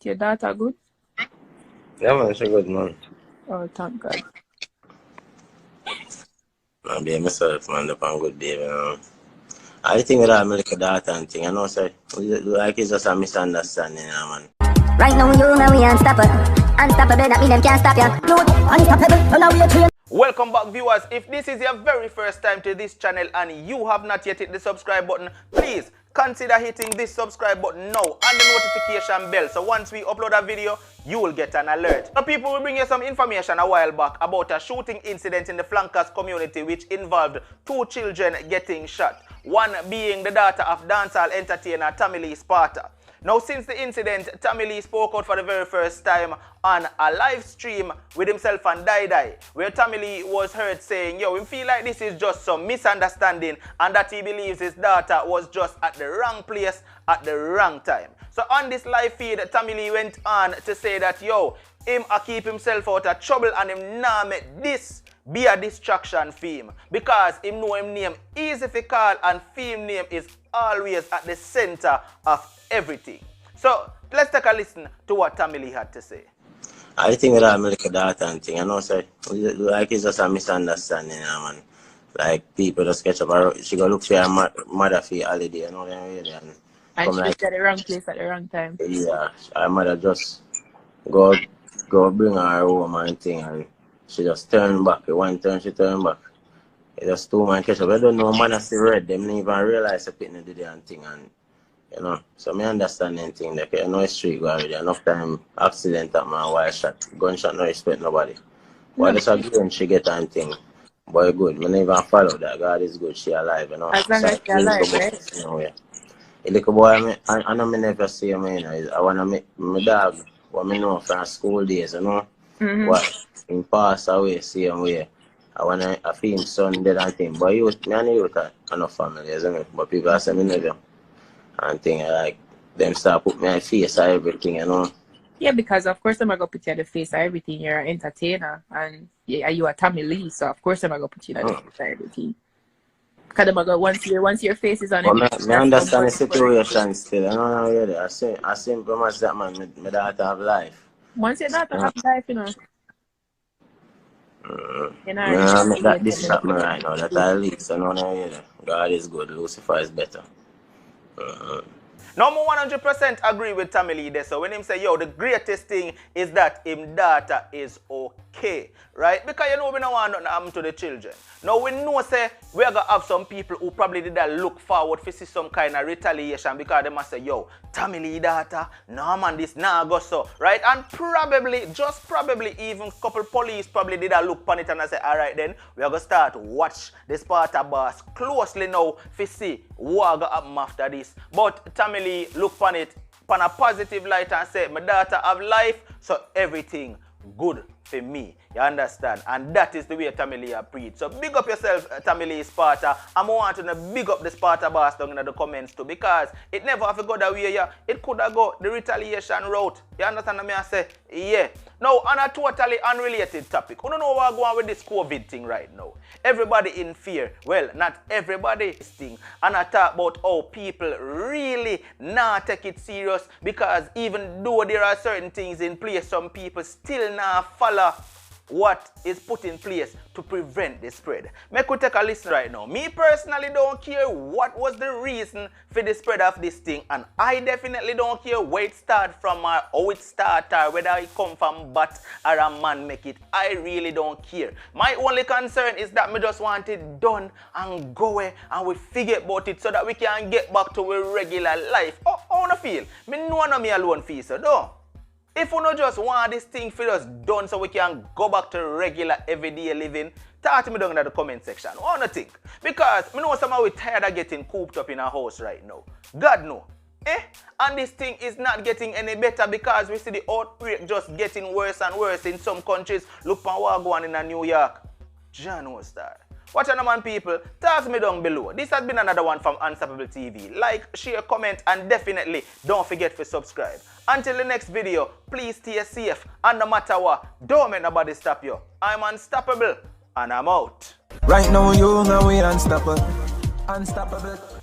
Your daughter good? Yeah, man, she good, man. Oh, thank God. I be myself, man, up on good baby, I think that I'm like a daughter and thing, I know, sir. Like it's just a misunderstanding, man. Right now, you know we unstoppable. Unstoppable, that mean them can't stop you. Unstoppable, so now we are trained. Welcome back, viewers. If this is your very first time to this channel and you have not yet hit the subscribe button, please consider hitting this subscribe button now and the notification bell, so once we upload a video you will get an alert. Now, people will bring you some information a while back about a shooting incident in the flankers community which involved 2 children getting shot, one being the daughter of dancehall entertainer Tommylee Sparta. Now, since the incident, Tommylee spoke out for the very first time on a live stream with himself and Dai, where Tommylee was heard saying, yo, we feel like this is just some misunderstanding and that he believes his daughter was just at the wrong place at the wrong time. So on this live feed, Tommylee went on to say that, yo, him a keep himself out of trouble and him nah make this be a distraction for him, because him know him name easy to call and him name is always at the center of everything. So let's take a listen to what Tommylee had to say. I think that I'm like a daughter and thing, I know, sir. Like it's just a misunderstanding, man. Like people just catch up, she go look for her mother for your holiday, you know what I mean? And she like, was at the wrong place at the wrong time. Yeah, her mother just go bring her home and thing, and she just turn back. One turn, she turn back. It just 2 man catch up. I don't know, man, I see red. Them didn't even realize the pitney did and thing, and you know. So me understand anything. Like, you know, it's street go already. Enough time accident at my wife shot. Gunshot, no respect nobody. But that's a good she get and thing. Boy, good. Me never follow that. God is good. She alive, you know. As long as she alive, right? You know, yeah. A little boy, I know me never see him, you know. I want to make my dog, what me know from school days, you know. What him pass away, see him where. I want to feel him son dead and thing. But youth, me and youth are enough family, isn't it? But people say me never. And thing, like, them start put me on face or everything, you know. Yeah, because of course I'm going to put you at the face of everything. You're an entertainer and yeah, you are Tommylee, so of course I'm going to put you at the face of everything. Because I'm going to once your face is on it. I understand the situation still. I don't know really. I see pretty much that man, my daughter have life. Once your daughter have life, you know. I make that this shot me right now, that I least, I know really. God is good, Lucifer is better. Now, I 100% agree with Tommylee there. So when him say, yo, the greatest thing is that him daughter is okay, right? Because you know we don't want nothing to happen to the children. Now we know say we are going to have some people who probably did look forward to see some kind of retaliation because they must say, yo, Tommylee daughter, no man, this nah go so, right? And probably, just probably even couple police probably did look upon it and I say, all right then, we are going to start watch the Sparta boss closely now to see what going to happen after this. But Tommylee look upon it on a positive light and say, my daughter have life, so everything good for me. You understand? And that is the way Tommylee preach. So big up yourself, Tommylee Sparta. I'm wanting to big up the Sparta boss down in the comments too, because it never have to go that way. Yeah. It could have go the retaliation route. You understand what I say? Yeah. Now, on a totally unrelated topic, I don't know what's going on with this COVID thing right now. Everybody in fear. Well, not everybody is thing. And I talk about how people really not take it serious, because even though there are certain things in place, some people still not follow what is put in place to prevent the spread. Make we take a listen right now. Me personally don't care what was the reason for the spread of this thing, and I definitely don't care where it start from or how it start or whether it come from bat or a man make it. I really don't care. My only concern is that me just want it done and go away and we forget about it so that we can get back to our regular life. How you feel? Me know me alone feel so though. If you not just want this thing for us done so we can go back to regular everyday living, talk to me down in the comment section. What do you think? Because I know somehow we're tired of getting cooped up in a house right now. God no. And this thing is not getting any better because we see the outbreak just getting worse and worse in some countries. Look at what's going on in New York. John was that. Watch on, man, people. Tag me down below. This has been another one from Unstoppable TV. Like, share, comment, and definitely don't forget to subscribe. Until the next video, please stay safe. And no matter what, don't make nobody stop you. I'm unstoppable, and I'm out. Right now, you know we unstoppable. Unstoppable.